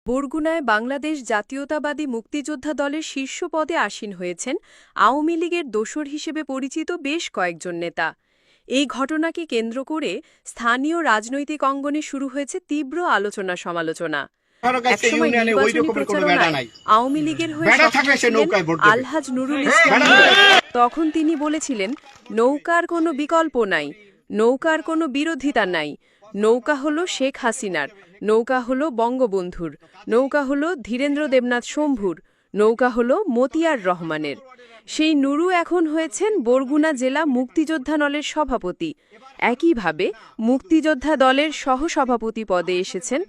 বরগুনায় বাংলাদেশ জাতীয়তাবাদী মুক্তিযোদ্ধা দলের শীর্ষ পদে আসীন হয়েছেন আওয়ামী লীগের দোসর হিসেবে পরিচিত বেশ কয়েকজন নেতা। এই ঘটনাকে কেন্দ্র করে স্থানীয় রাজনৈতিক অঙ্গনে শুরু হয়েছে তীব্র আলোচনা সমালোচনা। একসময় নির্বাচনী প্রচারণায় আওয়ামী লীগের হয়ে আলহাজ নুরুল ইসলাম, তখন তিনি বলেছিলেন, নৌকার কোনো বিকল্প নাই, নৌকার কোনো বিরোধিতা নাই, নৌকা হলো শেখ হাসিনার, নৌকা হলো বঙ্গবন্ধুর, নৌকা হলো ধীরেন্দ্র দেবনাথ শম্ভুর, নৌকা হলো মতিয়ার রহমানের। সেই নুরু এখন হয়েছেন বরগুনা জেলা মুক্তিযোদ্ধা দলের সভাপতি। একইভাবে মুক্তিযোদ্ধা দলের সহসভাপতি পদে এসেছেন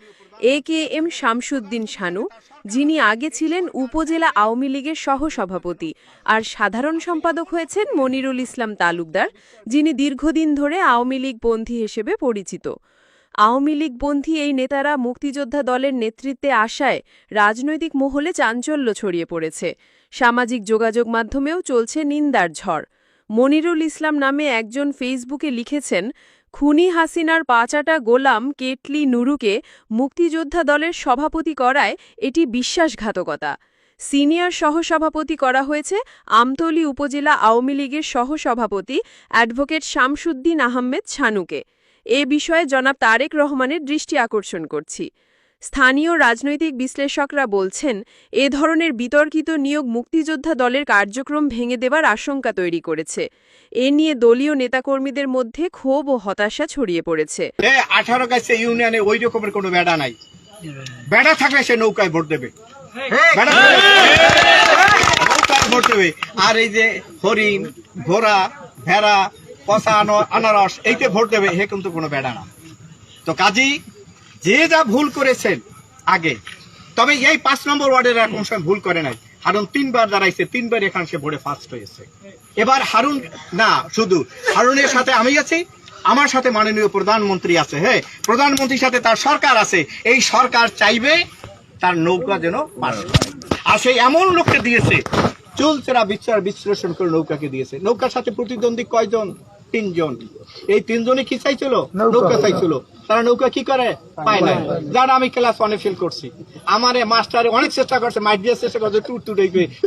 AKM শামসুদ্দিন শানু, যিনি আগে ছিলেন উপজেলা আওয়ামী লীগের সহসভাপতি, আর সাধারণ সম্পাদক হয়েছেন মনিরুল ইসলাম তালুকদার, যিনি দীর্ঘদিন ধরে আওয়ামী লীগপন্থী হিসেবে পরিচিত। আওয়ামী লীগপন্থী এই নেতারা মুক্তিযোদ্ধা দলের নেতৃত্বে আসায় রাজনৈতিক মহলে চাঞ্চল্য ছড়িয়ে পড়েছে। সামাজিক যোগাযোগ মাধ্যমেও চলছে নিন্দার ঝড়। মনিরুল ইসলাম নামে একজন ফেসবুকে লিখেছেন, খুনি হাসিনার পাচাটা গোলাম কেটলি নুরুকে মুক্তিযোদ্ধা দলের সভাপতি করায় এটি বিশ্বাসঘাতকতা। সিনিয়র সহসভাপতি করা হয়েছে আমতলী উপজেলা আওয়ামী লীগের সহসভাপতি অ্যাডভোকেট শামসুদ্দিন আহমেদ শানুকে। এ বিষয়ে জনাব তারেক রহমানের দৃষ্টি আকর্ষণ করছি। স্থানীয় রাজনৈতিক বিশ্লেষকরা বলছেন, এ ধরনের বিতর্কিত নিয়োগ মুক্তিযোদ্ধা দলের কার্যক্রম ভেঙে দেবার আশঙ্কা তৈরি করেছে। এ নিয়ে দলীয় নেতাকর্মীদের মধ্যে ক্ষোভ ও হতাশা ছড়িয়ে পড়েছে। 18 গাছে ইউনিয়নে ওই রকমের কোনো বেড়া নাই, বেড়া থাকলে সে নৌকায় ভোট দেবে, নৌকায় ভোট দেবে। আর এই যে হরিণ, ঘোড়া, ভেড়া, কষা, আনারস এইতে ভোট দেবে, হে কিন্তু কোনো বেড়া না। তো কাজী যে যা ভুল করেছেন আগে, তবে এই 5 নম্বর ওয়ার্ডের এখন সে ভুল করে নাই। হারুন 3 বার দাঁড়াইছে, 3 বার এখানে সে ভোটে ফার্স্ট হয়েছে। এবার হারুন না, শুধু হারুনের সাথে আমি আছি, আমার সাথে মাননীয় প্রধানমন্ত্রী আছে, হ্যাঁ, প্রধানমন্ত্রীর সাথে তার সরকার আছে। এই সরকার চাইবে তার নৌকা যেন পাস করে। আর সেই এমন লোককে দিয়েছে, চুলচেরা বিচার বিশ্লেষণ করে নৌকাকে দিয়েছে। নৌকার সাথে প্রতিদ্বন্দ্বী কয়জন? 3 জন। এই 3 জনে কি চাইছিল? নৌকা চাইছিল। তারা নৌকা কি করে? পায় নাই। যারা আমি ক্লাস 1-এ ফেল করছি, আমারে মাস্টারে অনেক চেষ্টা করছে, মাইট দিয়ে চেষ্টা করছে, টুট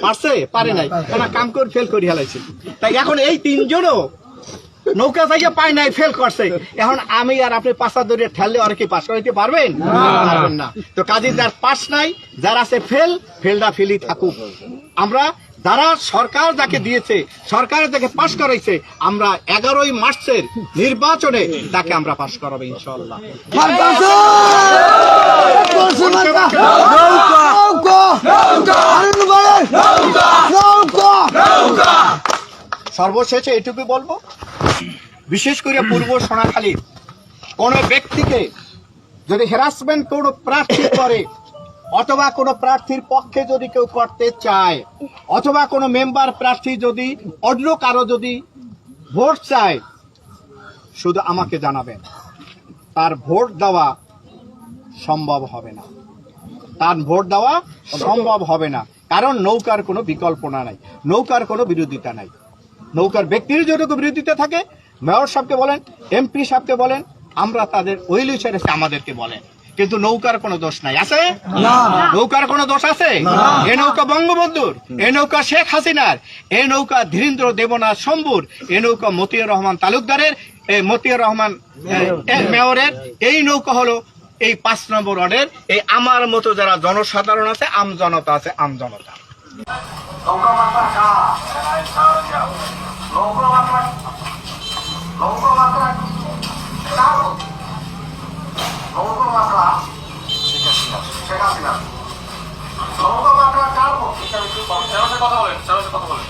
পারছে, পারে নাই, তারা কাম করে ফেল করে হেলাইছে। তাই এখন এই 3 জনও নৌকা চাইয়া পায় নাই, ফেল করছে। এখন আমি আর আপনি পাশা ধরে ঠেললে আর কি পাস করাইতে পারবেন? পারবেন না। তো কাজে যার পাস নাই, যারা আছে ফেল, ফেলটা ফেলি থাকুক। আমরা যারা সরকার যাকে দিয়েছে, সরকার যাকে পাশ করাইছে, আমরা 11ই মার্চের নির্বাচনে তাকে আমরা পাশ করাবো ইনশাআল্লাহ। সর্বশেষে এটুকু বলবো, বিশেষ করে পূর্ব সোনাখালীর কোন ব্যক্তিকে যদি হ্যারাসমেন্ট কোন প্রার্থী করে, অথবা কোন প্রার্থীর পক্ষে যদি কেউ করতে চায়, অথবা কোন মেম্বার প্রার্থী যদি অন্য কারো যদি ভোট চায়, শুধু আমাকে জানাবেন, তার ভোট দেওয়া সম্ভব হবে না, তার ভোট দেওয়া সম্ভব হবে না। কারণ নৌকার কোনো বিকল্প নাই, নৌকার কোনো বিরোধিতা নাই। নৌকার ব্যক্তির যদি বিরোধিতা থাকে, মেয়র সাহেবকে বলেন, MP সাহেবকে বলেন, আমরা তাদের ওই লিস্টে আমাদেরকে বলেন, কিন্তু নৌকার কোনো দোষ নাই। আছে? নৌকার কোনো দোষ আছে? এ নৌকা বঙ্গবন্ধুর, এ নৌকা শেখ হাসিনার, এ নৌকা ধীরেন্দ্র দেবনাথ শম্ভুর, এ নৌকা মতিয়ার রহমান তালুকদারের, মতিয়ার রহমান মেয়রের। এই নৌকা হলো এই 5 নম্বর ওয়ার্ডের এই আমার মতো যারা জনসাধারণ আছে, আমজনতা আছে, আমজনতা। কথা বলেন।